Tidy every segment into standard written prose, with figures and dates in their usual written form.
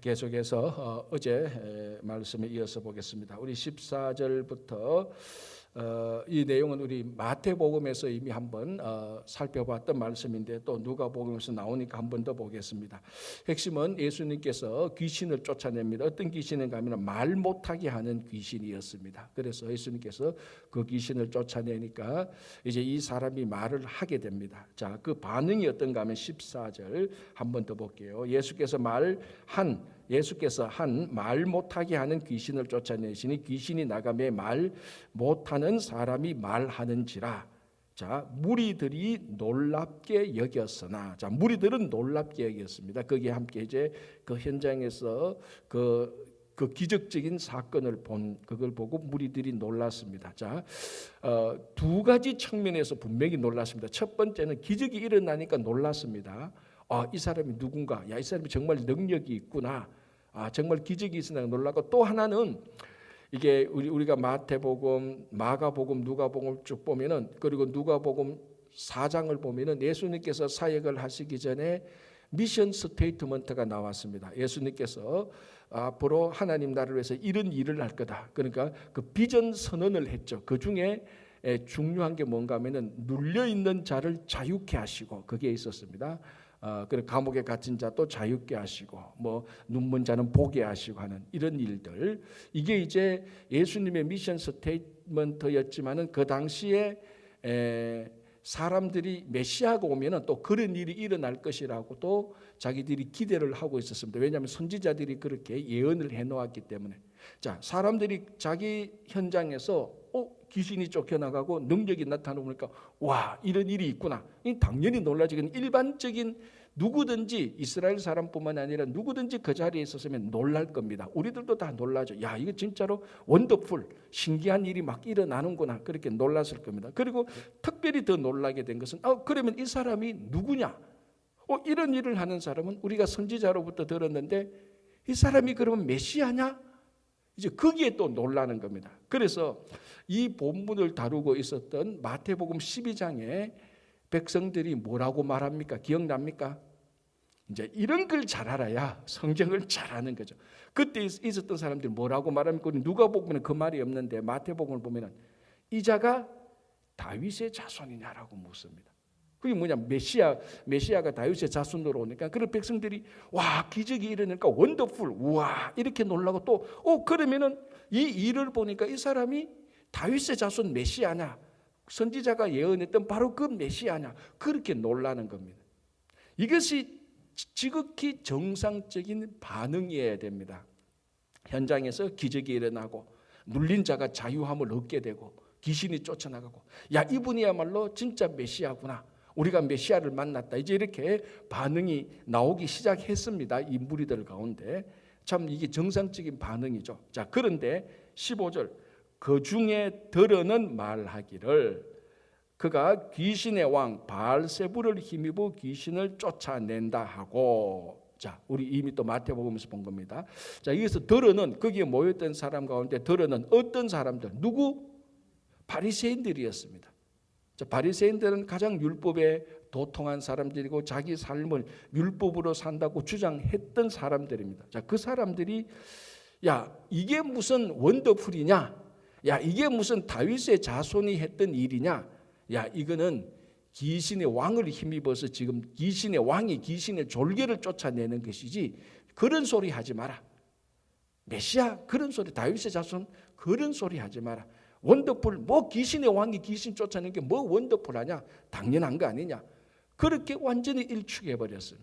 계속해서 어제 말씀에 이어서 보겠습니다. 우리 14절부터 이 내용은 우리 마태복음에서 이미 한번 살펴봤던 말씀인데 또 누가복음에서 나오니까 한 번 더 보겠습니다. 핵심은 예수님께서 귀신을 쫓아냅니다. 어떤 귀신인가 하면 말 못하게 하는 귀신이었습니다. 그래서 예수님께서 그 귀신을 쫓아내니까 이제 이 사람이 말을 하게 됩니다. 자, 그 반응이 어떤가 하면 14절 한 번 더 볼게요. 예수께서 한 말 못하게 하는 귀신을 쫓아내시니 귀신이 나가매 말 못하는 사람이 말하는지라. 자, 무리들이 놀랍게 여겼으나, 자, 무리들은 놀랍게 여겼습니다. 거기에 함께 이제 그 현장에서 그 기적적인 사건을 그걸 보고 무리들이 놀랐습니다. 자, 두 가지 측면에서 분명히 놀랐습니다. 첫 번째는 기적이 일어나니까 놀랐습니다. 이 사람이 누군가? 이 사람이 정말 능력이 있구나. 정말 기적이 있으나 놀라고, 또 하나는 이게 우리가 마태복음, 마가복음, 누가복음 쭉 보면은, 그리고 누가복음 4장을 보면은 예수님께서 사역을 하시기 전에 미션 스테이트먼트가 나왔습니다. 예수님께서 앞으로 하나님 나라를 위해서 이런 일을 할 거다. 그러니까 그 비전 선언을 했죠. 그 중에 중요한 게 뭔가 하면은 눌려 있는 자를 자유케 하시고, 그게 있었습니다. 그리고 감옥에 갇힌 자도 자유케 하시고, 뭐 눈먼 자는 보게 하시고 하는 이런 일들, 이게 이제 예수님의 미션 스테이트먼트였지만은 그 당시에 사람들이 메시아가 오면은 또 그런 일이 일어날 것이라고 또 자기들이 기대를 하고 있었습니다. 왜냐하면 선지자들이 그렇게 예언을 해놓았기 때문에. 자, 사람들이 자기 현장에서 귀신이 쫓겨나가고 능력이 나타나니까 와, 이런 일이 있구나. 당연히 놀라지건, 일반적인 누구든지 이스라엘 사람뿐만 아니라 누구든지 그 자리에 있었으면 놀랄 겁니다. 우리들도 다 놀라죠. 야, 이거 진짜로 원더풀, 신기한 일이 막 일어나는구나. 그렇게 놀랐을 겁니다. 그리고 특별히 더 놀라게 된 것은 그러면 이 사람이 누구냐? 이런 일을 하는 사람은 우리가 선지자로부터 들었는데 이 사람이 그러면 메시아냐? 이제 거기에 또 놀라는 겁니다. 그래서 이 본문을 다루고 있었던 마태복음 12장에 백성들이 뭐라고 말합니까? 기억납니까? 이제 이런 걸 잘 알아야 성경을 잘 아는 거죠. 그때 있었던 사람들이 뭐라고 말합니까? 누가복음에는 그 말이 없는데 마태복음을 보면은 이 자가 다윗의 자손이냐라고 묻습니다. 그게 뭐냐? 메시아가 다윗의 자손으로 오니까 그런 백성들이 와, 기적이 일어나니까 원더풀, 우와, 이렇게 놀라고, 또 그러면은 이 일을 보니까 이 사람이 다윗의 자손 메시아냐, 선지자가 예언했던 바로 그 메시아냐, 그렇게 놀라는 겁니다. 이것이 지극히 정상적인 반응이어야 됩니다. 현장에서 기적이 일어나고 눌린 자가 자유함을 얻게 되고 귀신이 쫓아나가고, 야, 이분이야말로 진짜 메시아구나, 우리가 메시아를 만났다, 이제 이렇게 반응이 나오기 시작했습니다. 이 무리들 가운데. 참 이게 정상적인 반응이죠. 자, 그런데 15절, 그 중에 들어는 말하기를 그가 귀신의 왕 바알세불을 힘입어 귀신을 쫓아낸다 하고. 자, 우리 이미 또 마태복음에서 본 겁니다. 자, 여기서 들어는, 거기에 모였던 사람 가운데 들어는 어떤 사람들? 누구? 바리새인들이었습니다. 자, 바리새인들은 가장 율법에 도통한 사람들이고 자기 삶을 율법으로 산다고 주장했던 사람들입니다. 자, 그 사람들이 야, 이게 무슨 원더풀이냐? 야, 이게 무슨 다윗의 자손이 했던 일이냐? 야, 이거는 귀신의 왕을 힘입어서 지금 귀신의 왕이 귀신의 졸개를 쫓아내는 것이지, 그런 소리 하지 마라. 메시아 그런 소리, 다윗의 자손 그런 소리 하지 마라. 원더풀, 뭐 귀신의 왕이 귀신 쫓아내는 게 뭐 원더풀하냐? 당연한 거 아니냐? 그렇게 완전히 일축해버렸어요.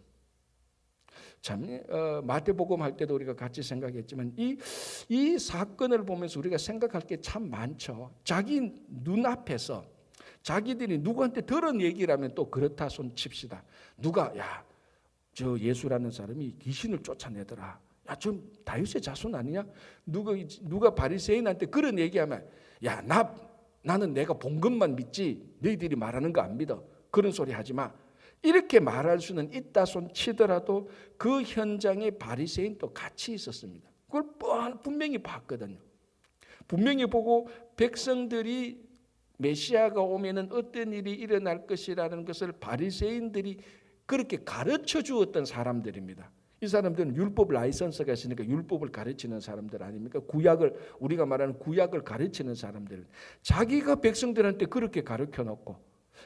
참, 마태복음 할 때도 우리가 같이 생각했지만 이 사건을 보면서 우리가 생각할 게 참 많죠. 자기 눈앞에서 자기들이 누구한테 들은 얘기를 하면 또 그렇다 손 칩시다. 누가, 야, 저 예수라는 사람이 귀신을 쫓아내더라. 야, 저 다윗의 자손 아니냐? 누가 바리새인한테 그런 얘기하면, 야, 나는 내가 본 것만 믿지 너희들이 말하는 거 안 믿어. 그런 소리 하지 마. 이렇게 말할 수는 있다 손 치더라도 그 현장에 바리새인도 같이 있었습니다. 그걸 분명히 봤거든요. 분명히 보고 백성들이 메시아가 오면은 어떤 일이 일어날 것이라는 것을 바리새인들이 그렇게 가르쳐 주었던 사람들입니다. 이 사람들은 율법 라이선스가 있으니까 율법을 가르치는 사람들 아닙니까? 구약을, 우리가 말하는 구약을 가르치는 사람들. 자기가 백성들한테 그렇게 가르쳐 놓고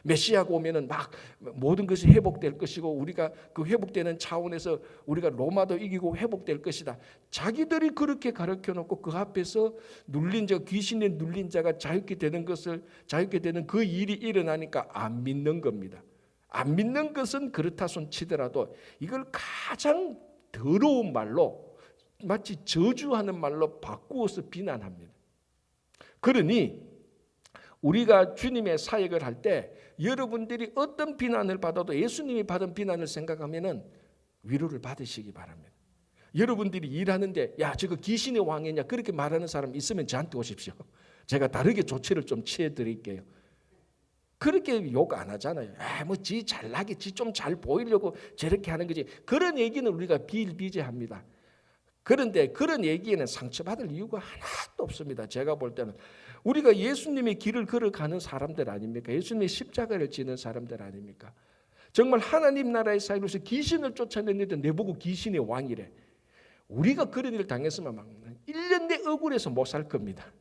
메시아가 오면은 막 모든 것이 회복될 것이고 우리가 그 회복되는 차원에서 우리가 로마도 이기고 회복될 것이다. 자기들이 그렇게 가르쳐 놓고 그 앞에서 눌린 자, 귀신에 눌린 자가 자유케 되는 그 일이 일어나니까 안 믿는 겁니다. 안 믿는 것은 그렇다 손 치더라도 이걸 가장 더러운 말로, 마치 저주하는 말로 바꾸어서 비난합니다. 그러니 우리가 주님의 사역을 할 때 여러분들이 어떤 비난을 받아도 예수님이 받은 비난을 생각하면은 위로를 받으시기 바랍니다. 여러분들이 일하는데 야 저거 귀신의 왕이냐 그렇게 말하는 사람 있으면 저한테 오십시오. 제가 다르게 조치를 좀 취해 드릴게요. 그렇게 욕 안 하잖아요. 뭐 지 잘나게, 지 좀 잘 보이려고 저렇게 하는 거지. 그런 얘기는 우리가 비일비재합니다. 그런데 그런 얘기에는 상처받을 이유가 하나도 없습니다. 제가 볼 때는 우리가 예수님의 길을 걸어가는 사람들 아닙니까? 예수님의 십자가를 지는 사람들 아닙니까? 정말 하나님 나라의 사역으로서 귀신을 쫓아내는데 내보고 귀신의 왕이래. 우리가 그런 일을 당했으면 막 1년 내 억울해서 못 살 겁니다.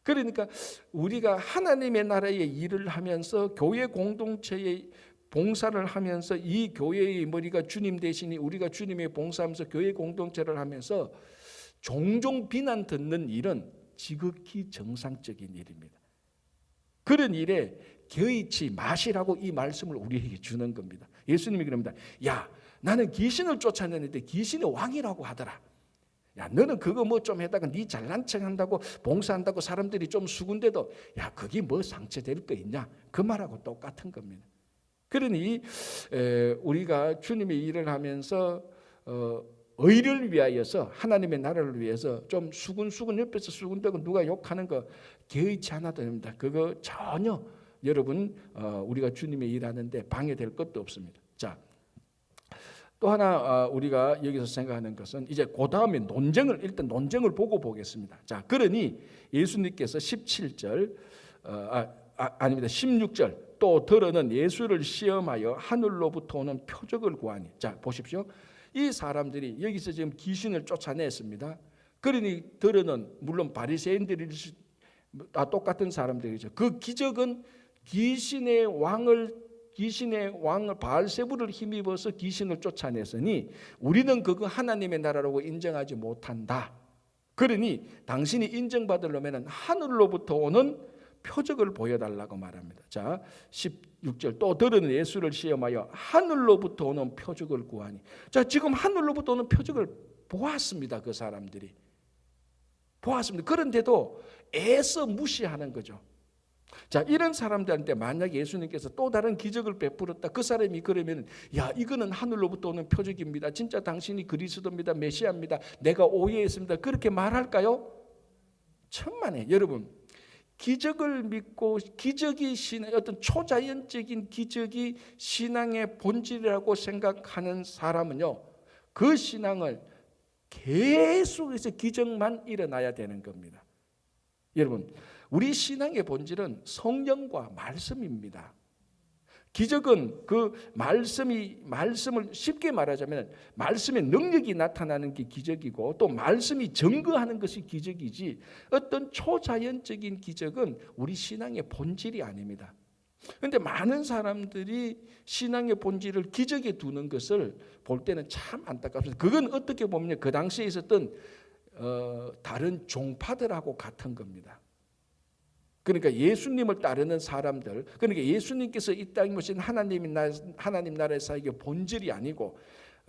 그러니까 우리가 하나님의 나라의 일을 하면서 교회 공동체의 봉사를 하면서 이 교회의 머리가 주님 대신에 우리가 주님의 봉사하면서 교회 공동체를 하면서 종종 비난 듣는 일은 지극히 정상적인 일입니다. 그런 일에 개의치 마시라고 이 말씀을 우리에게 주는 겁니다. 예수님이 그럽니다. 야 나는 귀신을 쫓아내는데 귀신의 왕이라고 하더라. 야 너는 그거 뭐 좀 해다가 네 잘난 척 한다고 봉사한다고 사람들이 좀 수군데도 야 그게 뭐 상처될 거 있냐 그 말하고 똑같은 겁니다. 그러니 우리가 주님의 일을 하면서 의를 위하여서 하나님의 나라를 위해서 좀 수군수군 옆에서 수군대고 누가 욕하는 거 개의치 않아도 됩니다. 그거 전혀 여러분 우리가 주님의 일하는데 방해될 것도 없습니다. 자. 또 하나 우리가 여기서 생각하는 것은 이제 그 다음에 일단 논쟁을 보고 보겠습니다. 자, 그러니 예수님께서 17절 아닙니다. 16절 또 들어는 예수를 시험하여 하늘로부터 오는 표적을 구하니. 자, 보십시오. 이 사람들이 여기서 지금 귀신을 쫓아냈습니다. 그러니 들어는 물론 바리새인들이 다 똑같은 사람들이죠. 그 기적은 귀신의 왕을 바알세불을 힘입어서 귀신을 쫓아냈으니 우리는 그거 하나님의 나라라고 인정하지 못한다. 그러니 당신이 인정받으려면 하늘로부터 오는 표적을 보여달라고 말합니다. 자, 16절 또 들으는 예수를 시험하여 하늘로부터 오는 표적을 구하니. 자, 지금 하늘로부터 오는 표적을 보았습니다. 그 사람들이 보았습니다. 그런데도 애써 무시하는 거죠. 자, 이런 사람들한테 만약에 예수님께서 또 다른 기적을 베풀었다. 그 사람이 그러면 야 이거는 하늘로부터 오는 표적입니다. 진짜 당신이 그리스도입니다. 메시아입니다. 내가 오해했습니다. 그렇게 말할까요? 천만에. 여러분 기적을 믿고 기적이 신앙 어떤 초자연적인 기적이 신앙의 본질이라고 생각하는 사람은요. 그 신앙을 계속해서 기적만 일어나야 되는 겁니다. 여러분 우리 신앙의 본질은 성령과 말씀입니다. 기적은 그 말씀을 쉽게 말하자면 말씀의 능력이 나타나는 게 기적이고 또 말씀이 증거하는 것이 기적이지 어떤 초자연적인 기적은 우리 신앙의 본질이 아닙니다. 그런데 많은 사람들이 신앙의 본질을 기적에 두는 것을 볼 때는 참 안타깝습니다. 그건 어떻게 보면 그 당시에 있었던 다른 종파들하고 같은 겁니다. 그러니까 예수님을 따르는 사람들, 그러니까 예수님께서 이 땅에 오신 하나님 나라의 사역의 본질이 아니고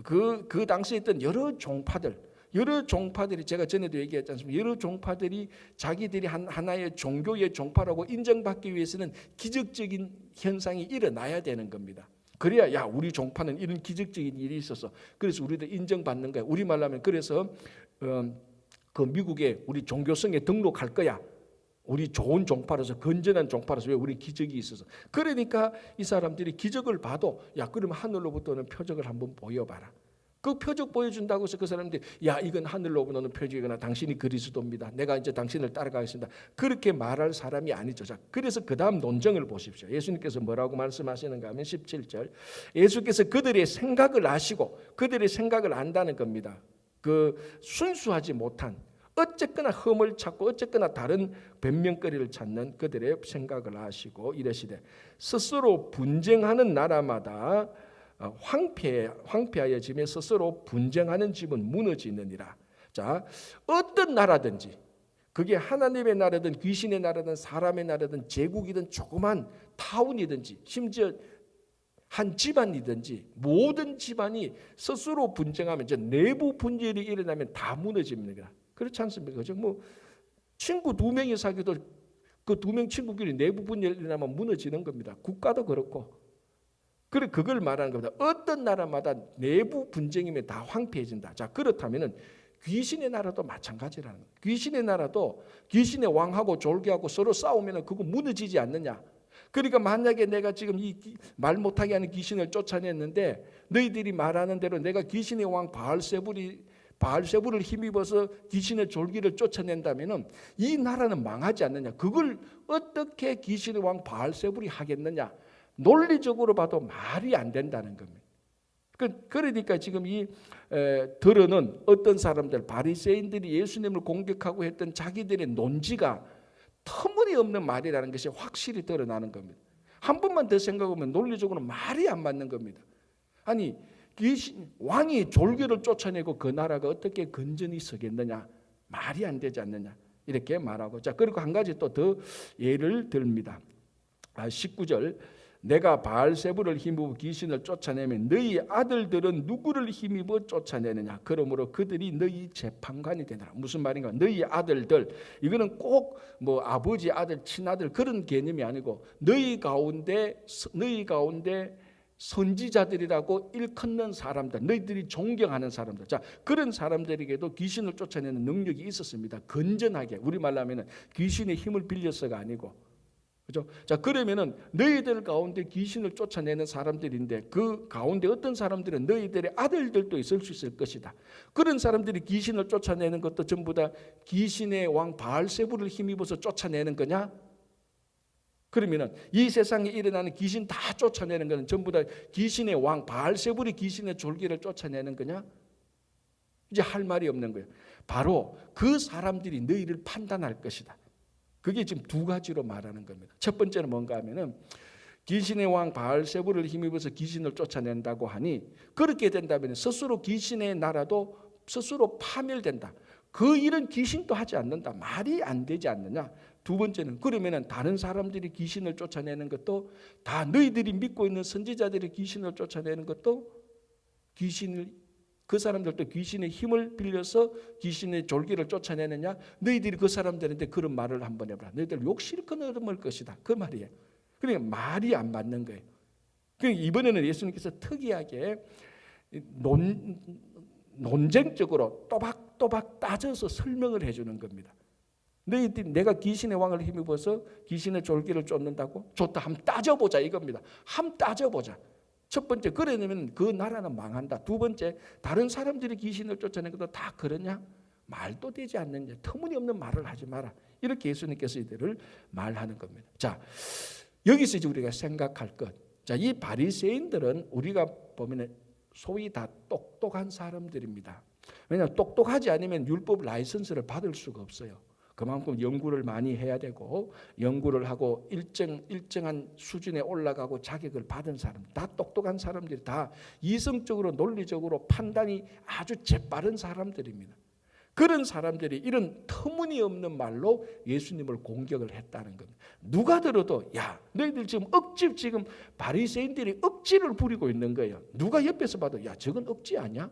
그 당시에 있던 여러 종파들이 제가 전에도 얘기했지 않습니까? 여러 종파들이 자기들이 하나의 종교의 종파라고 인정받기 위해서는 기적적인 현상이 일어나야 되는 겁니다. 그래야 야 우리 종파는 이런 기적적인 일이 있어서 그래서 우리도 인정받는 거야. 우리말로 하면 그래서 그 미국에 우리 종교성에 등록할 거야. 우리 좋은 종파로서 건전한 종파로서 왜 우리 기적이 있어서 그러니까 이 사람들이 기적을 봐도 야 그러면 하늘로부터 오는 표적을 한번 보여봐라. 그 표적 보여준다고 해서 그 사람들이 야 이건 하늘로 오는 표적이거나 당신이 그리스도입니다. 내가 이제 당신을 따라가겠습니다. 그렇게 말할 사람이 아니죠. 자, 그래서 그 다음 논증을 보십시오. 예수님께서 뭐라고 말씀하시는가 하면 17절 예수께서 그들의 생각을 아시고 그들의 생각을 안다는 겁니다. 그 순수하지 못한 어쨌거나 흠을 찾고 어쨌거나 다른 변명거리를 찾는 그들의 생각을 아시고 이러시되 스스로 분쟁하는 나라마다 황폐하여짐에 스스로 분쟁하는 집은 무너지느니라. 자, 어떤 나라든지 그게 하나님의 나라든 귀신의 나라든 사람의 나라든 제국이든 조그만 타운이든지 심지어 한 집안이든지 모든 집안이 스스로 분쟁하면 이제 내부 분열이 일어나면 다 무너집니다. 그렇지 않습니까? 그죠? 뭐 친구 2명이 사귀어도 그 2명 친구끼리 내부 분열이 일어나면 무너지는 겁니다. 국가도 그렇고. 그걸 말하는 겁니다. 어떤 나라마다 내부 분쟁이면 다 황폐해진다. 자, 그렇다면은 귀신의 나라도 마찬가지라는 거예요. 귀신의 나라도 귀신의 왕하고 졸개하고 서로 싸우면 그거 무너지지 않느냐. 그러니까 만약에 내가 지금 이 말 못하게 하는 귀신을 쫓아냈는데 너희들이 말하는 대로 내가 귀신의 왕 바알세불을 힘입어서 귀신의 졸기를 쫓아낸다면은 이 나라는 망하지 않느냐. 그걸 어떻게 귀신의 왕 바알세불이 하겠느냐. 논리적으로 봐도 말이 안 된다는 겁니다. 그러니까 지금 이 들어는 어떤 사람들 바리새인들이 예수님을 공격하고 했던 자기들의 논지가 터무니없는 말이라는 것이 확실히 드러나는 겁니다. 한 번만 더 생각하면 논리적으로 말이 안 맞는 겁니다. 아니 왕이 졸개를 쫓아내고 그 나라가 어떻게 건전히 서겠느냐. 말이 안 되지 않느냐. 이렇게 말하고 자 그리고 한 가지 또 더 예를 듭니다. 19절 내가 바알세불을 힘입어 귀신을 쫓아내면 너희 아들들은 누구를 힘입어 쫓아내느냐. 그러므로 그들이 너희 재판관이 되느라. 무슨 말인가. 너희 아들들 이거는 꼭 뭐 아버지 아들 친아들 그런 개념이 아니고 너희 가운데 선지자들이라고 일컫는 사람들, 너희들이 존경하는 사람들. 자, 그런 사람들에게도 귀신을 쫓아내는 능력이 있었습니다. 건전하게. 우리말로 하면은 귀신의 힘을 빌려서가 아니고. 그죠? 자, 그러면은 너희들 가운데 귀신을 쫓아내는 사람들인데 그 가운데 어떤 사람들은 너희들의 아들들도 있을 수 있을 것이다. 그런 사람들이 귀신을 쫓아내는 것도 전부 다 귀신의 왕 바알세불을 힘입어서 쫓아내는 거냐? 그러면은 이 세상에 일어나는 귀신 다 쫓아내는 것은 전부 다 귀신의 왕 바알세불이 귀신의 졸기를 쫓아내는 거냐? 이제 할 말이 없는 거예요. 바로 그 사람들이 너희를 판단할 것이다. 그게 지금 두 가지로 말하는 겁니다. 첫 번째는 뭔가 하면은 귀신의 왕 바알세불을 힘입어서 귀신을 쫓아낸다고 하니 그렇게 된다면 스스로 귀신의 나라도 스스로 파멸된다. 그 일은 귀신도 하지 않는다. 말이 안 되지 않느냐. 두 번째는 그러면은 다른 사람들이 귀신을 쫓아내는 것도 다 너희들이 믿고 있는 선지자들이 귀신을 쫓아내는 것도 그 사람들도 귀신의 힘을 빌려서 귀신의 졸기를 쫓아내느냐. 너희들이 그 사람들한테 그런 말을 한번 해봐라. 너희들 욕실컷 얻어먹을 것이다. 그 말이에요. 그러니까 말이 안 맞는 거예요. 그러니까 이번에는 예수님께서 특이하게 논쟁적으로 또박또박 따져서 설명을 해주는 겁니다. 너희들이 내가 귀신의 왕을 힘입어서 귀신의 졸기를 쫓는다고? 좋다. 한번 따져보자 이겁니다. 한번 따져보자. 첫 번째 그러려면 그 나라는 망한다. 두 번째 다른 사람들이 귀신을 쫓아내는 것도 다 그러냐? 말도 되지 않느냐. 터무니없는 말을 하지 마라. 이렇게 예수님께서 이들을 말하는 겁니다. 자, 여기서 이제 우리가 생각할 것. 자, 이 바리새인들은 우리가 보면 소위 다 똑똑한 사람들입니다. 왜냐하면 똑똑하지 않으면 율법 라이선스를 받을 수가 없어요. 그만큼 연구를 많이 해야 되고 연구를 하고 일정한 수준에 올라가고 자격을 받은 사람, 다 똑똑한 사람들이 다 이성적으로 논리적으로 판단이 아주 재빠른 사람들입니다. 그런 사람들이 이런 터무니없는 말로 예수님을 공격을 했다는 겁니다. 누가 들어도 야 너희들 지금 바리새인들이 억지를 부리고 있는 거예요. 누가 옆에서 봐도 야 저건 억지 아니야?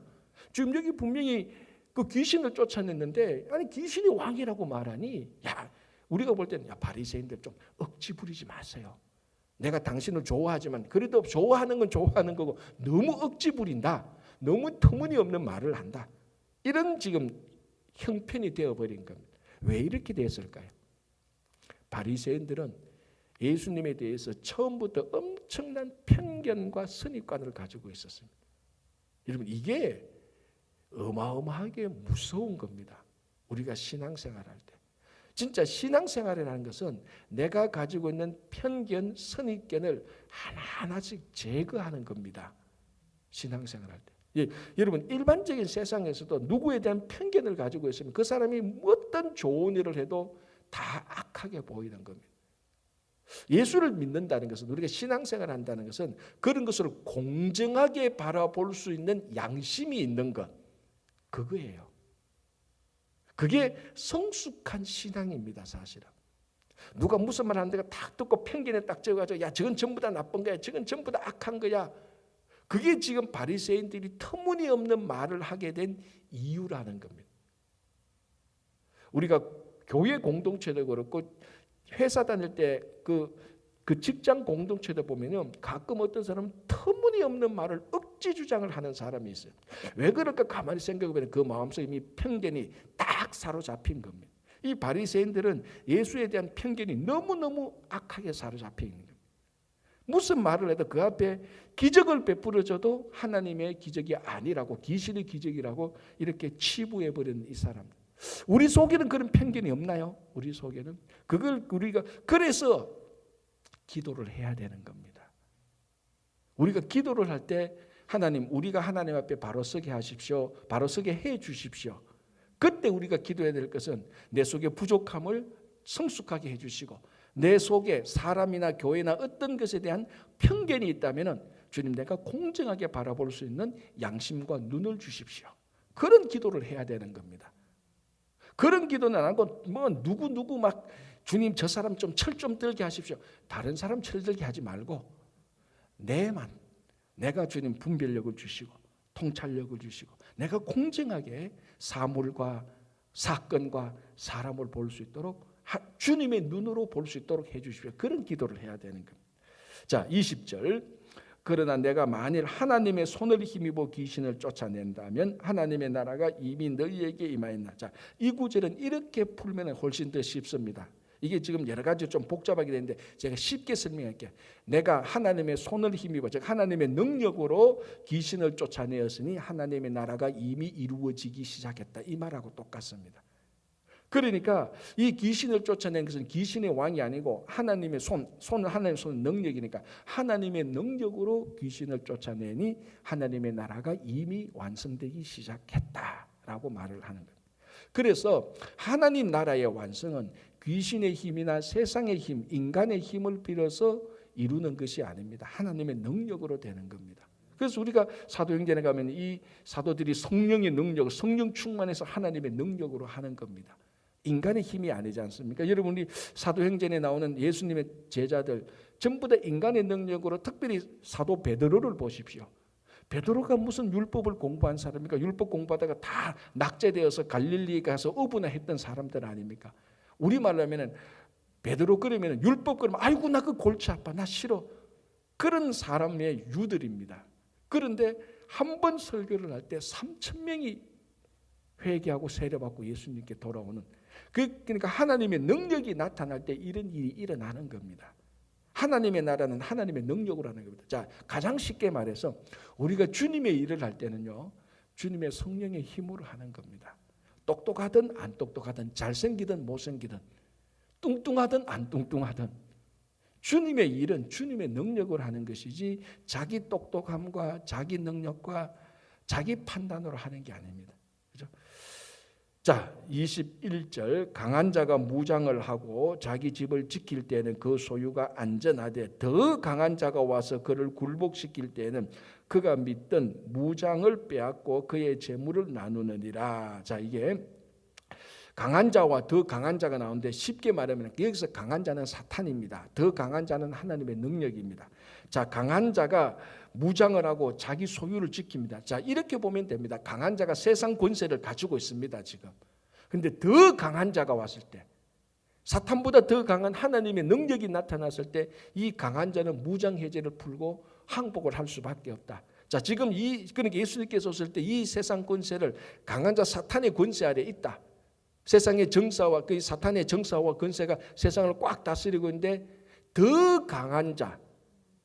지금 여기 분명히 그 귀신을 쫓아냈는데 아니 귀신이 왕이라고 말하니 야 우리가 볼 때는 야 바리새인들 좀 억지 부리지 마세요. 내가 당신을 좋아하지만 그래도 좋아하는 건 좋아하는 거고 너무 억지 부린다. 너무 터무니없는 말을 한다. 이런 지금 형편이 되어버린 겁니다. 왜 이렇게 됐을까요? 바리새인들은 예수님에 대해서 처음부터 엄청난 편견과 선입관을 가지고 있었습니다. 여러분 이게 어마어마하게 무서운 겁니다. 우리가 신앙생활할 때. 진짜 신앙생활이라는 것은 내가 가지고 있는 편견, 선입견을 하나하나씩 제거하는 겁니다. 신앙생활할 때. 예, 여러분 일반적인 세상에서도 누구에 대한 편견을 가지고 있으면 그 사람이 어떤 좋은 일을 해도 다 악하게 보이는 겁니다. 예수를 믿는다는 것은, 우리가 신앙생활을 한다는 것은 그런 것을 공정하게 바라볼 수 있는 양심이 있는 것, 그거예요. 그게 성숙한 신앙입니다. 사실은 누가 무슨 말 하는데 딱 듣고 편견에 딱 적어가지고 야 저건 전부 다 나쁜 거야, 저건 전부 다 악한 거야, 그게 지금 바리새인들이 터무니없는 말을 하게 된 이유라는 겁니다. 우리가 교회 공동체도 그렇고 회사 다닐 때 그 직장 공동체도 보면은 가끔 어떤 사람은 터무니없는 말을 억지 주장을 하는 사람이 있어요. 왜 그럴까 가만히 생각해보면 그 마음속에 이미 편견이 딱 사로잡힌 겁니다. 이 바리새인들은 예수에 대한 편견이 너무너무 악하게 사로잡혀 있는 겁니다. 무슨 말을 해도 그 앞에 기적을 베풀어줘도 하나님의 기적이 아니라고, 귀신의 기적이라고 이렇게 치부해버리는 이 사람들. 우리 속에는 그런 편견이 없나요? 우리 속에는. 그걸 우리가 그래서 기도를 해야 되는 겁니다. 우리가 기도를 할 때 하나님, 우리가 하나님 앞에 바로 서게 하십시오. 바로 서게 해 주십시오. 그때 우리가 기도해야 될 것은 내 속의 부족함을 성숙하게 해 주시고, 내 속에 사람이나 교회나 어떤 것에 대한 편견이 있다면 주님, 내가 공정하게 바라볼 수 있는 양심과 눈을 주십시오. 그런 기도를 해야 되는 겁니다. 그런 기도는 안 하고 뭐 누구 막 주님 저 사람 좀 철 좀 들게 하십시오. 다른 사람 철 들게 하지 말고 내가 주님 분별력을 주시고 통찰력을 주시고 내가 공정하게 사물과 사건과 사람을 볼 수 있도록 주님의 눈으로 볼 수 있도록 해 주십시오. 그런 기도를 해야 되는 겁니다. 자, 20절. 그러나 내가 만일 하나님의 손을 힘입어 귀신을 쫓아낸다면 하나님의 나라가 이미 너희에게 임하였나. 자, 이 구절은 이렇게 풀면 훨씬 더 쉽습니다. 이게 지금 여러 가지 좀 복잡하게 되는데 제가 쉽게 설명할게요. 내가 하나님의 손을 힘입어, 즉 하나님의 능력으로 귀신을 쫓아내었으니 하나님의 나라가 이미 이루어지기 시작했다. 이 말하고 똑같습니다. 그러니까 이 귀신을 쫓아낸 것은 귀신의 왕이 아니고 하나님의 손은 하나님의 손은 능력이니까 하나님의 능력으로 귀신을 쫓아내니 하나님의 나라가 이미 완성되기 시작했다라고 말을 하는 거예요. 그래서 하나님 나라의 완성은 귀신의 힘이나 세상의 힘, 인간의 힘을 빌어서 이루는 것이 아닙니다. 하나님의 능력으로 되는 겁니다. 그래서 우리가 사도행전에 가면 이 사도들이 성령의 능력, 성령 충만해서 하나님의 능력으로 하는 겁니다. 인간의 힘이 아니지 않습니까? 여러분이 사도행전에 나오는 예수님의 제자들 전부 다 인간의 능력으로, 특별히 사도 베드로를 보십시오. 베드로가 무슨 율법을 공부한 사람입니까? 율법 공부하다가 다 낙제되어서 갈릴리에 가서 어부나 사람들 아닙니까? 우리말로 하면은 베드로 그러면 율법 그러면 아이고 나 그 골치 아파, 나 싫어, 그런 사람의 유들입니다. 그런데 한 번 설교를 할 때 3,000명이 회개하고 세례받고 예수님께 돌아오는, 그러니까 하나님의 능력이 나타날 때 이런 일이 일어나는 겁니다. 하나님의 나라는 하나님의 능력으로 하는 겁니다. 자, 가장 쉽게 말해서 우리가 주님의 일을 할 때는요, 주님의 성령의 힘으로 하는 겁니다. 똑똑하든 안 똑똑하든, 잘생기든 못생기든, 뚱뚱하든 안 뚱뚱하든, 주님의 일은 주님의 능력으로 하는 것이지 자기 똑똑함과 자기 능력과 자기 판단으로 하는 게 아닙니다. 그렇죠? 자, 21절. 강한 자가 무장을 하고 자기 집을 지킬 때는 그 소유가 안전하되 더 강한 자가 와서 그를 굴복시킬 때는 그가 믿던 무장을 빼앗고 그의 재물을 나누느니라. 자, 이게 강한 자와 더 강한 자가 나오는데 쉽게 말하면 여기서 강한 자는 사탄입니다. 더 강한 자는 하나님의 능력입니다. 자, 강한 자가 무장을 하고 자기 소유를 지킵니다. 자, 이렇게 보면 됩니다. 강한 자가 세상 권세를 가지고 있습니다, 지금. 근데 더 강한 자가 왔을 때, 사탄보다 더 강한 하나님의 능력이 나타났을 때 이 강한 자는 무장 해제를 풀고 항복을 할 수밖에 없다. 자, 지금 그러니까 예수님께서 오실 때 이 세상 권세를 강한 자 사탄의 권세 아래 있다. 세상의 정사와 그 사탄의 정사와 권세가 세상을 꽉 다스리고 있는데 더 강한 자,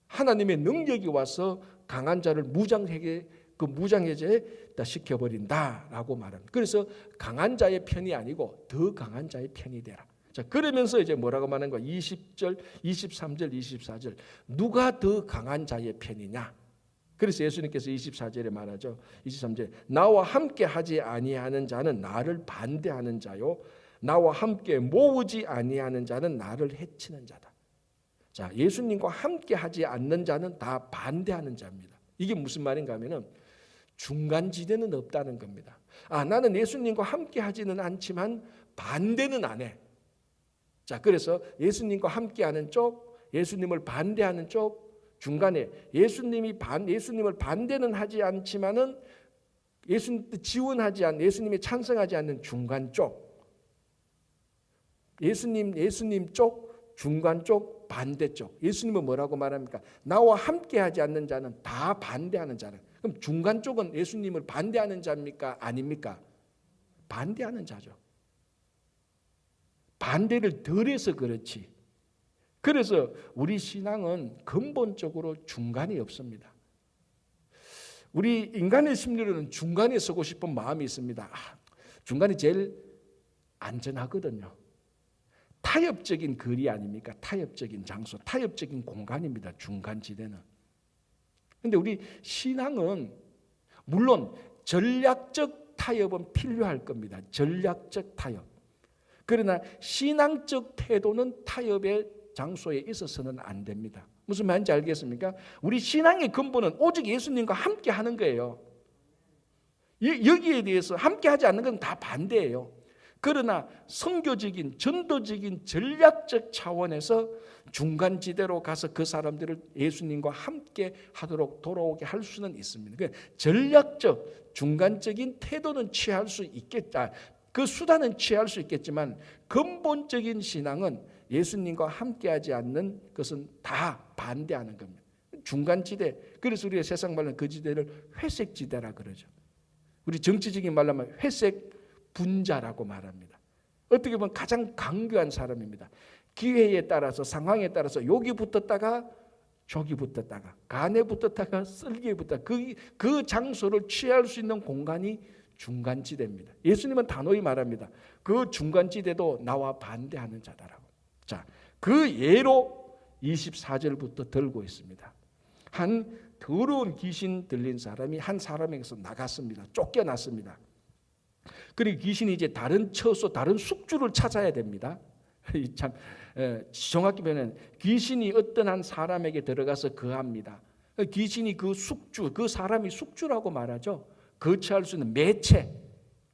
하나님의 능력이 와서 강한 자를 무장하게 그 무장해제다 시켜버린다라고 말합니다. 그래서 강한 자의 편이 아니고 더 강한 자의 편이 되라. 자, 그러면서 이제 뭐라고 말하는 거야? 20절, 23절, 24절. 누가 더 강한 자의 편이냐? 그래서 예수님께서 24절에 말하죠. 23절에 나와 함께 하지 아니하는 자는 나를 반대하는 자요. 나와 함께 모으지 아니하는 자는 나를 해치는 자다. 자, 예수님과 함께 하지 않는 자는 다 반대하는 자입니다. 이게 무슨 말인가 하면은 중간지대는 없다는 겁니다. 나는 예수님과 함께 하지는 않지만 반대는 안 해. 자, 그래서 예수님과 함께하는 쪽, 예수님을 반대하는 쪽, 중간에 예수님을 반대는 하지 않지만은 예수님이 찬성하지 않는 중간 쪽, 예수님 쪽, 중간 쪽, 반대 쪽. 예수님은 뭐라고 말합니까? 나와 함께하지 않는 자는 다 반대하는 자는. 그럼 중간 쪽은 예수님을 반대하는 자입니까? 아닙니까? 반대하는 자죠. 반대를 덜 해서 그렇지. 그래서 우리 신앙은 근본적으로 중간이 없습니다. 우리 인간의 심리로는 중간에 서고 싶은 마음이 있습니다. 중간이 제일 안전하거든요. 타협적인 거리 아닙니까? 타협적인 장소, 타협적인 공간입니다. 중간지대는. 그런데 우리 신앙은 물론 전략적 타협은 필요할 겁니다. 전략적 타협. 그러나 신앙적 태도는 타협의 장소에 있어서는 안 됩니다. 무슨 말인지 알겠습니까? 우리 신앙의 근본은 오직 예수님과 함께 하는 거예요. 여기에 대해서 함께 하지 않는 건 다 반대예요. 그러나 선교적인, 전도적인, 전략적 차원에서 중간지대로 가서 그 사람들을 예수님과 함께 하도록 돌아오게 할 수는 있습니다. 그러니까 전략적, 중간적인 태도는 취할 수 있겠다. 그 수단은 취할 수 있겠지만 근본적인 신앙은 예수님과 함께하지 않는 것은 다 반대하는 겁니다. 중간지대. 그래서 우리가 세상 말로는 그 지대를 회색지대라 그러죠. 우리 정치적인 말로 하면 회색 분자라고 말합니다. 어떻게 보면 가장 강교한 사람입니다. 기회에 따라서 상황에 따라서 욕이 붙었다가 족이 붙었다가 간에 붙었다가 썰기에 붙었다가 그 장소를 취할 수 있는 공간이 중간지대입니다. 예수님은 단호히 말합니다. 그 중간지대도 나와 반대하는 자다라고. 자, 그 예로 24절부터 들고 있습니다. 한 더러운 귀신 들린 사람이 한 사람에게서 나갔습니다. 쫓겨났습니다. 그리고 귀신이 이제 다른 처소, 다른 숙주를 찾아야 됩니다. 참 정확히 표현은 귀신이 어떤 한 사람에게 들어가서 거합니다. 귀신이 그 숙주, 그 사람이 숙주라고 말하죠. 거처할 수 있는 매체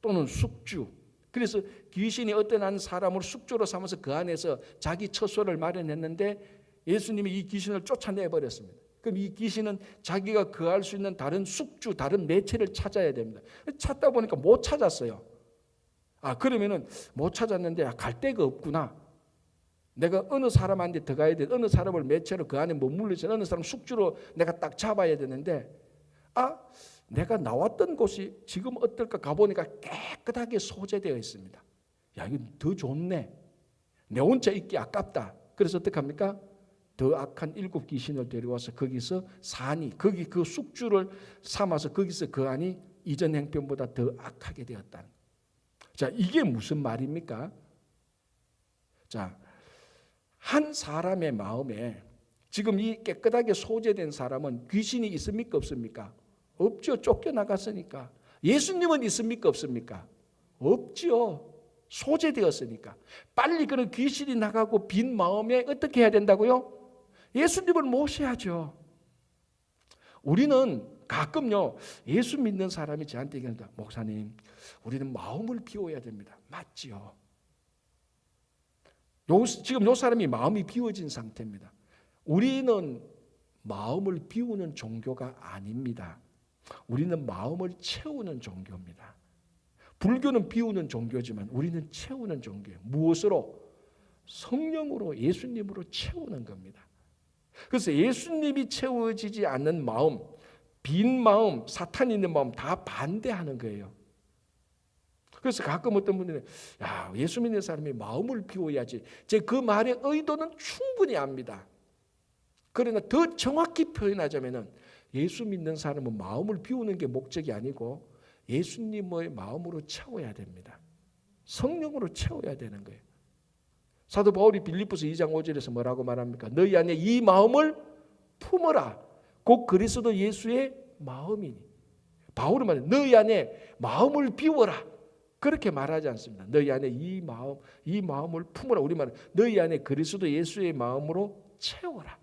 또는 숙주. 그래서 귀신이 어떤 한 사람을 숙주로 삼아서 그 안에서 자기 처소를 마련했는데 예수님이 이 귀신을 쫓아내버렸습니다. 그럼 이 귀신은 자기가 거할 수 있는 다른 숙주, 다른 매체를 찾아야 됩니다. 찾다 보니까 못 찾았어요. 그러면은 못 찾았는데 갈 데가 없구나. 내가 어느 사람한테 들어가야 돼. 어느 사람을 매체로 그 안에 머물러서 어느 사람 숙주로 내가 딱 잡아야 되는데 내가 나왔던 곳이 지금 어떨까 가보니까 깨끗하게 소재되어 있습니다. 이거 더 좋네. 내 혼자 있기 아깝다. 그래서 어떻게 합니까? 더 악한 7 귀신을 데려와서 거기서 사니, 거기 그 숙주를 삼아서 거기서 그 안이 이전 행편보다 더 악하게 되었다. 자, 이게 무슨 말입니까? 자, 한 사람의 마음에 지금 이 깨끗하게 소재된 사람은 귀신이 있습니까? 없습니까? 없죠. 쫓겨나갔으니까. 예수님은 있습니까? 없습니까? 없죠. 소재되었으니까. 빨리 그런 귀신이 나가고 빈 마음에 어떻게 해야 된다고요? 예수님을 모셔야죠. 우리는 가끔요, 예수 믿는 사람이 저한테 얘기합니다. 목사님, 우리는 마음을 비워야 됩니다. 맞지요. 지금 요 사람이 마음이 비워진 상태입니다. 우리는 마음을 비우는 종교가 아닙니다. 우리는 마음을 채우는 종교입니다. 불교는 비우는 종교지만 우리는 채우는 종교예요. 무엇으로? 성령으로, 예수님으로 채우는 겁니다. 그래서 예수님이 채워지지 않는 마음, 빈 마음, 사탄이 있는 마음 다 반대하는 거예요. 그래서 가끔 어떤 분들은 예수 믿는 사람이 마음을 비워야지. 제 그 말의 의도는 충분히 압니다. 그러나 더 정확히 표현하자면은 예수 믿는 사람은 마음을 비우는 게 목적이 아니고 예수님의 마음으로 채워야 됩니다. 성령으로 채워야 되는 거예요. 사도 바울이 빌립보서 2장 5절에서 뭐라고 말합니까? 너희 안에 이 마음을 품어라. 곧 그리스도 예수의 마음이니. 바울은 말해 너희 안에 마음을 비워라. 그렇게 말하지 않습니다. 너희 안에 이 마음을 품어라. 우리말은 너희 안에 그리스도 예수의 마음으로 채워라.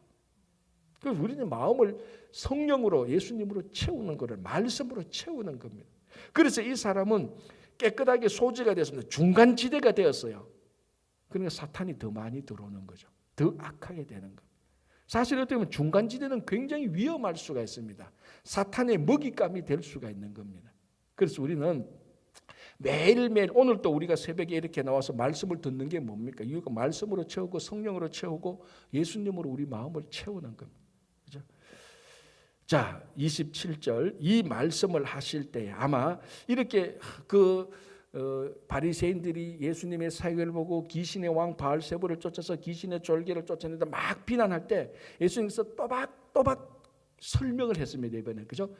그래서 우리는 마음을 성령으로 예수님으로 채우는 것을 말씀으로 채우는 겁니다. 그래서 이 사람은 깨끗하게 소지가 됐습니다. 중간지대가 되었어요. 그러니까 사탄이 더 많이 들어오는 거죠. 더 악하게 되는 겁니다. 사실 어떻게 보면 중간지대는 굉장히 위험할 수가 있습니다. 사탄의 먹잇감이 될 수가 있는 겁니다. 그래서 우리는 매일매일 오늘도 우리가 새벽에 이렇게 나와서 말씀을 듣는 게 뭡니까? 이유가 말씀으로 채우고 성령으로 채우고 예수님으로 우리 마음을 채우는 겁니다. 그죠? 자, 27절 이 말씀을 하실 때 아마 이렇게 바리새인들이 예수님의 사역을 보고 귀신의 왕 바알세불을 쫓아서 귀신의 졸개를 쫓아내다 막 비난할 때 예수님께서 또박또박 설명을 했습니다. 이번에 그죠?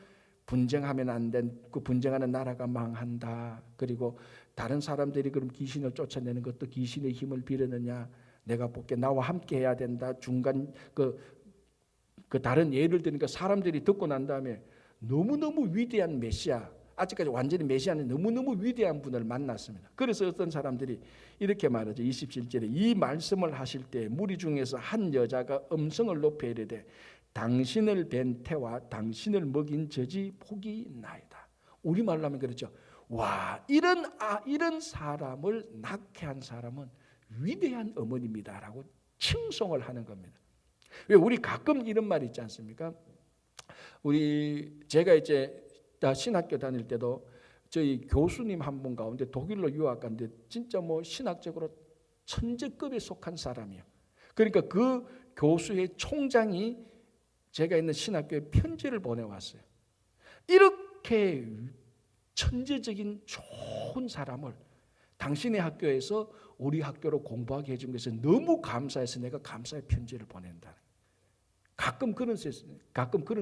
분쟁하면 안 된 그 분쟁하는 나라가 망한다. 그리고 다른 사람들이 그럼 귀신을 쫓아내는 것도 귀신의 힘을 빌었느냐? 내가 볼게 나와 함께 해야 된다. 중간 그 다른 예를 드니까 사람들이 듣고 난 다음에 너무너무 위대한 메시아, 아직까지 완전히 메시아는 너무너무 위대한 분을 만났습니다. 그래서 어떤 사람들이 이렇게 말하죠. 27절에 이 말씀을 하실 때 무리 중에서 한 여자가 음성을 높여 이르되 당신을 뵌 태와 당신을 먹인 젖이 복이 있나이다. 우리말로 하면 그렇죠. 와, 이런 사람을 낳게 한 사람은 위대한 어머니입니다라고 칭송을 하는 겁니다. 왜 우리 가끔 이런 말 있지 않습니까? 제가 이제 신학교 다닐 때도 저희 교수님 한 분 가운데 독일로 유학 갔는데 진짜 뭐 신학적으로 천재급에 속한 사람이에요. 그러니까 그 교수의 총장이 제가 있는 신학교에 편지를 보내왔어요. 이렇게 천재적인 좋은 사람을 당신의 학교에서 우리 학교로 공부하게 해준 것에 너무 감사해서 내가 감사의 편지를 보낸다. 가끔 그런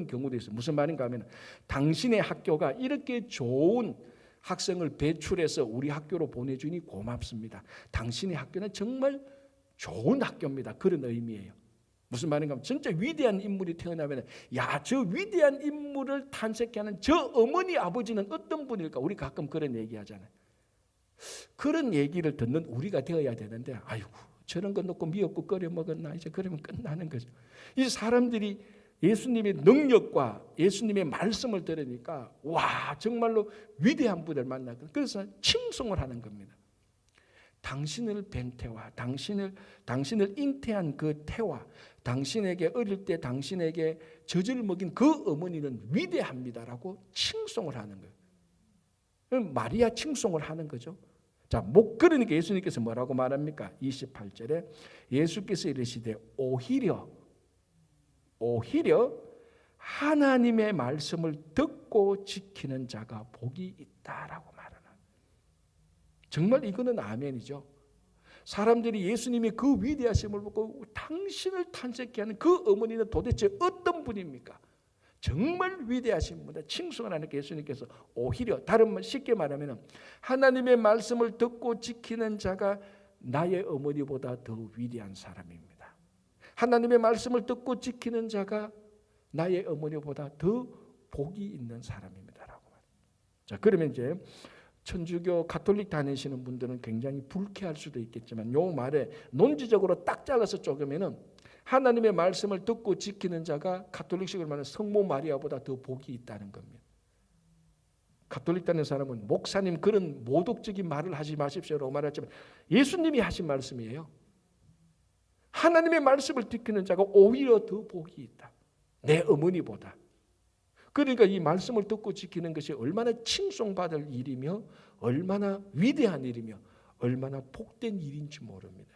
경우도 있어요. 무슨 말인가 하면 당신의 학교가 이렇게 좋은 학생을 배출해서 우리 학교로 보내주니 고맙습니다. 당신의 학교는 정말 좋은 학교입니다. 그런 의미예요. 무슨 말인가 하면 진짜 위대한 인물이 태어나면 저 위대한 인물을 탄생케 하는 저 어머니 아버지는 어떤 분일까? 우리 가끔 그런 얘기하잖아요. 그런 얘기를 듣는 우리가 되어야 되는데 아이고 저런 거 놓고 미역국 끓여 먹었나 이제 그러면 끝나는 거죠. 이 사람들이 예수님의 능력과 예수님의 말씀을 들으니까 와 정말로 위대한 분을 만났고 그래서 칭송을 하는 겁니다. 당신을 뵌 태와 당신을 잉태한 그 태와 당신에게 어릴 때 당신에게 젖을 먹인 그 어머니는 위대합니다라고 칭송을 하는 거예요. 마리아 칭송을 하는 거죠. 자, 그러니까 예수님께서 뭐라고 말합니까? 28절에 예수께서 이르시되 오히려 하나님의 말씀을 듣고 지키는 자가 복이 있다라고 말하는. 정말 이거는 아멘이죠. 사람들이 예수님의 그 위대하심을 보고 당신을 탄생케 하는 그 어머니는 도대체 어떤 분입니까? 정말 위대하신 분이다. 칭송을 하는 예수님께서 오히려 다른 말 쉽게 말하면 하나님의 말씀을 듣고 지키는 자가 나의 어머니보다 더 위대한 사람입니다. 하나님의 말씀을 듣고 지키는 자가 나의 어머니보다 더 복이 있는 사람입니다라고 말합니다. 자, 그러면 이제 천주교 가톨릭 다니시는 분들은 굉장히 불쾌할 수도 있겠지만 요 말에 논지적으로 딱 잘라서 쪼개면은 하나님의 말씀을 듣고 지키는 자가 가톨릭식으로 말하는 성모 마리아보다 더 복이 있다는 겁니다. 가톨릭 다니는 사람은 목사님 그런 모독적인 말을 하지 마십시오라고 말했지만 예수님이 하신 말씀이에요. 하나님의 말씀을 지키는 자가 오히려 더 복이 있다. 내 어머니보다. 그러니까 이 말씀을 듣고 지키는 것이 얼마나 칭송받을 일이며 얼마나 위대한 일이며 얼마나 복된 일인지 모릅니다.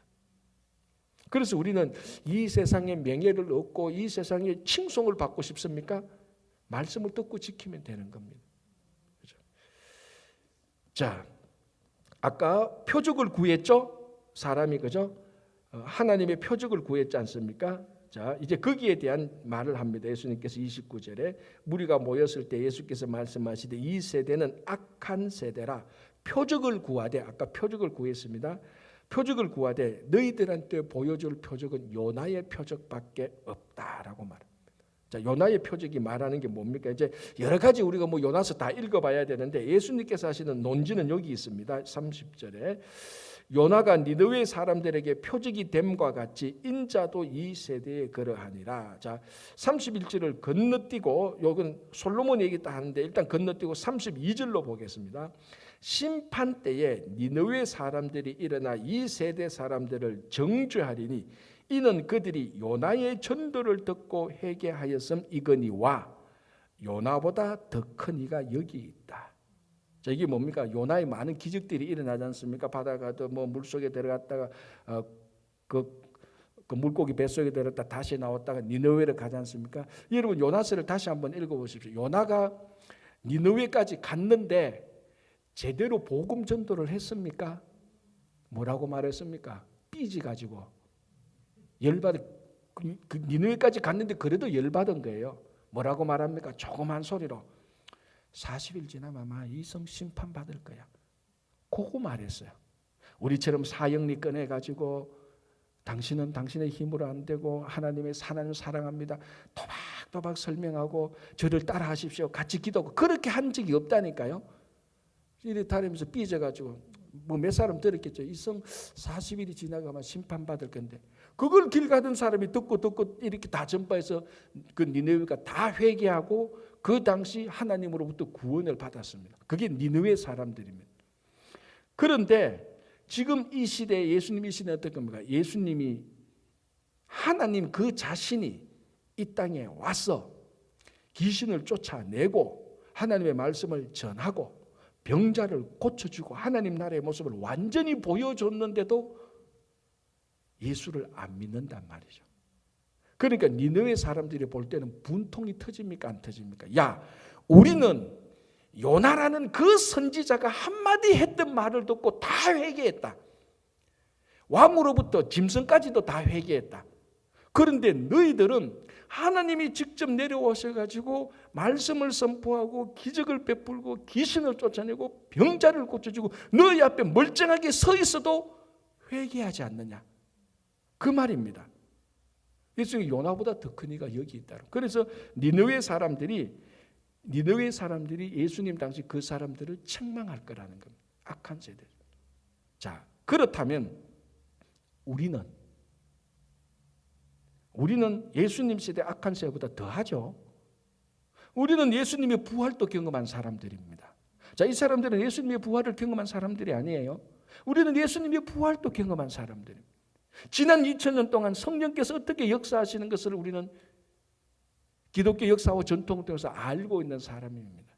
그래서 우리는 이 세상의 명예를 얻고 이 세상의 칭송을 받고 싶습니까? 말씀을 듣고 지키면 되는 겁니다. 그렇죠? 자, 아까 표적을 구했죠? 사람이 그죠? 하나님의 표적을 구했지 않습니까? 자, 이제 거기에 대한 말을 합니다. 예수님께서 29절에 무리가 모였을 때 예수께서 말씀하시되 이 세대는 악한 세대라 표적을 구하되, 아까 표적을 구했습니다. 표적을 구하되 너희들한테 보여줄 표적은 요나의 표적밖에 없다라고 말합니다. 자, 요나의 표적이 말하는 게 뭡니까? 이제 여러 가지 우리가 뭐 요나서 다 읽어봐야 되는데 예수님께서 하시는 논지는 여기 있습니다. 30절에 요나가 니느웨 사람들에게 표적이 됨과 같이 인자도 이 세대에 그러하니라. 자, 31절을 건너뛰고, 요건 솔로몬 얘기 다 하는데 일단 건너뛰고 32절로 보겠습니다. 심판 때에 니느웨 사람들이 일어나 이 세대 사람들을 정죄하리니 이는 그들이 요나의 전도를 듣고 회개하였음 이거니와 요나보다 더 큰 이가 여기 있다. 자, 이게 뭡니까? 요나의 많은 기적들이 일어나지 않습니까? 바다가도 뭐 물속에 들어갔다가 그 물고기 뱃속에 들었다 다시 나왔다가 니느웨를 가지 않습니까? 여러분 요나서를 다시 한번 읽어보십시오. 요나가 니느웨까지 갔는데 제대로 복음 전도를 했습니까? 뭐라고 말했습니까? 삐지가지고 열받은, 그 니느웨까지 갔는데 그래도 열받은 거예요. 뭐라고 말합니까? 조그만 소리로 40일 지나면 아마 이 성 심판받을 거야. 그거 말했어요. 우리처럼 사형리 꺼내가지고 당신은 당신의 힘으로 안 되고 하나님을 사랑합니다. 도박도박 설명하고 저를 따라하십시오. 같이 기도하고 그렇게 한 적이 없다니까요. 이래 다니면서 삐져가지고 뭐 몇 사람 들었겠죠. 이 성 40일이 지나가면 심판받을 건데 그걸 길 가던 사람이 듣고 이렇게 다 전파해서 그 니느웨가 다 회개하고 그 당시 하나님으로부터 구원을 받았습니다. 그게 니느웨 사람들입니다. 그런데 지금 이 시대에 예수님 이 시대는 어떤 겁니까? 예수님이 하나님 그 자신이 이 땅에 와서 귀신을 쫓아내고 하나님의 말씀을 전하고 병자를 고쳐주고 하나님 나라의 모습을 완전히 보여줬는데도 예수를 안 믿는단 말이죠. 그러니까 니느웨 사람들이 볼 때는 분통이 터집니까 안 터집니까? 야, 우리는 요나라는 그 선지자가 한마디 했던 말을 듣고 다 회개했다. 왕으로부터 짐승까지도 다 회개했다. 그런데 너희들은 하나님이 직접 내려오셔가지고 말씀을 선포하고 기적을 베풀고 귀신을 쫓아내고 병자를 고쳐주고 너희 앞에 멀쩡하게 서 있어도 회개하지 않느냐. 그 말입니다. 예수님이 요나보다 더 큰 이가 여기 있다. 그래서 니느웨 사람들이 예수님 당시 그 사람들을 책망할 거라는 겁니다. 악한 세대. 자, 그렇다면 우리는 예수님 시대 악한 세대보다 더하죠. 우리는 예수님의 부활도 경험한 사람들입니다. 자, 이 사람들은 예수님의 부활을 경험한 사람들이 아니에요. 우리는 예수님의 부활도 경험한 사람들입니다. 지난 2000년 동안 성령께서 어떻게 역사하시는 것을 우리는 기독교 역사와 전통을 통해서 알고 있는 사람입니다.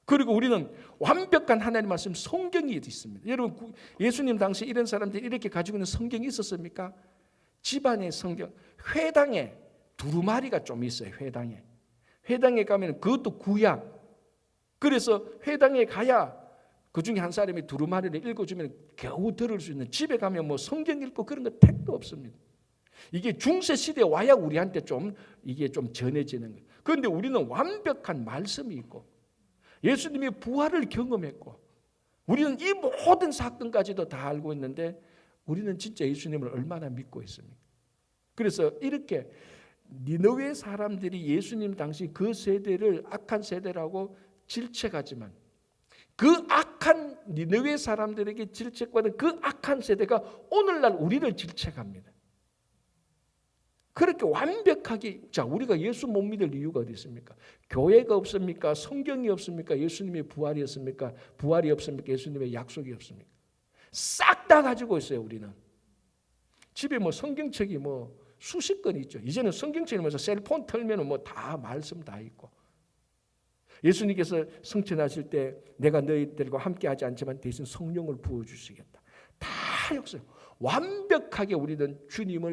그리고 우리는 완벽한 하나님 말씀 성경이 있습니다. 여러분 예수님 당시 이런 사람들이 이렇게 가지고 있는 성경이 있었습니까? 집안의 성경, 회당에 두루마리가 좀 있어요. 회당에 가면 그것도 구약. 그래서 회당에 가야 그 중에 한 사람이 두루마리를 읽어주면 겨우 들을 수 있는, 집에 가면 뭐 성경 읽고 그런 거 택도 없습니다. 이게 중세 시대에 와야 우리한테 이게 좀 전해지는 거예요. 그런데 우리는 완벽한 말씀이 있고 예수님의 부활을 경험했고 우리는 이 모든 사건까지도 다 알고 있는데 우리는 진짜 예수님을 얼마나 믿고 있습니까? 그래서 이렇게 니느웨 사람들이 예수님 당시 그 세대를 악한 세대라고 질책하지만 그 악한 니느웨 사람들에게 질책받은 그 악한 세대가 오늘날 우리를 질책합니다. 그렇게 완벽하게, 자, 우리가 예수 못 믿을 이유가 어디 있습니까? 교회가 없습니까? 성경이 없습니까? 예수님의 부활이 없습니까? 부활이 없습니까? 예수님의 약속이 없습니까? 싹 다 가지고 있어요, 우리는. 집에 뭐 성경책이 뭐 수십 권 있죠. 이제는 성경책이면서 셀폰 털면 뭐 다 말씀 다 있고. 예수님께서 성천하실 때 내가 너희들과 함께 하지 않지만 대신 성령을 부어주시겠다. 다 역사. 완벽하게 우리는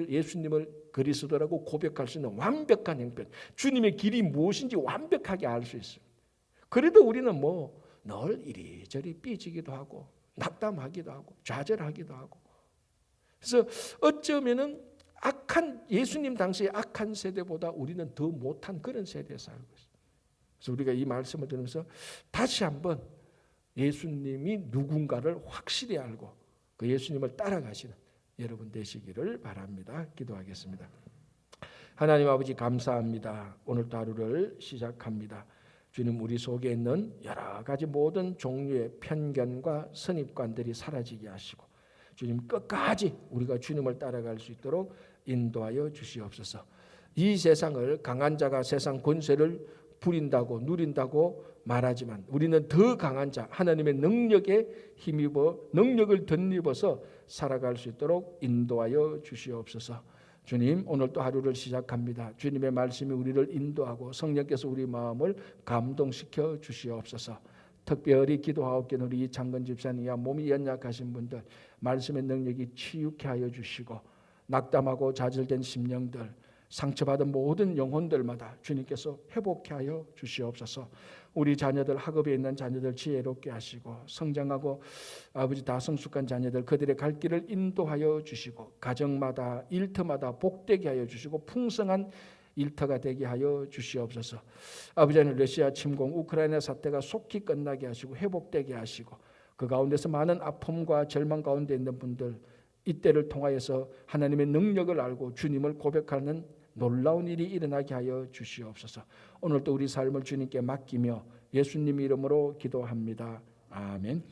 예수님을 그리스도라고 고백할 수 있는 완벽한 형편. 주님의 길이 무엇인지 완벽하게 알 수 있어요. 그래도 우리는 뭐 늘 이리저리 삐지기도 하고 낙담하기도 하고 좌절하기도 하고. 그래서 어쩌면은 악한 예수님 당시의 악한 세대보다 우리는 더 못한 그런 세대에 살고 있어요. 그래서 우리가 이 말씀을 들으면서 다시 한번 예수님이 누군가를 확실히 알고 그 예수님을 따라가시는 여러분 되시기를 바랍니다. 기도하겠습니다. 하나님 아버지 감사합니다. 오늘도 하루를 시작합니다. 주님, 우리 속에 있는 여러 가지 모든 종류의 편견과 선입관들이 사라지게 하시고 주님, 끝까지 우리가 주님을 따라갈 수 있도록 인도하여 주시옵소서. 이 세상을 강한 자가 세상 권세를 부린다고 누린다고 말하지만 우리는 더 강한 자 하나님의 능력에 힘입어 능력을 덧입어서 살아갈 수 있도록 인도하여 주시옵소서. 주님, 오늘 또 하루를 시작합니다. 주님의 말씀이 우리를 인도하고 성령께서 우리 마음을 감동시켜 주시옵소서. 특별히 기도하옵기는 우리 이창근 집사님이야 몸이 연약하신 분들 말씀의 능력이 치유케 하여 주시고 낙담하고 좌절된 심령들 상처받은 모든 영혼들마다 주님께서 회복케 하여 주시옵소서. 우리 자녀들 학업에 있는 자녀들 지혜롭게 하시고 성장하고 아버지 다 성숙한 자녀들 그들의 갈 길을 인도하여 주시고 가정마다 일터마다 복되게 하여 주시고 풍성한 일터가 되게 하여 주시옵소서. 아버지 하나님 러시아 침공 우크라이나 사태가 속히 끝나게 하시고 회복되게 하시고 그 가운데서 많은 아픔과 절망 가운데 있는 분들 이때를 통하여서 하나님의 능력을 알고 주님을 고백하는 놀라운 일이 일어나게 하여 주시옵소서. 오늘도 우리 삶을 주님께 맡기며 예수님 이름으로 기도합니다. 아멘.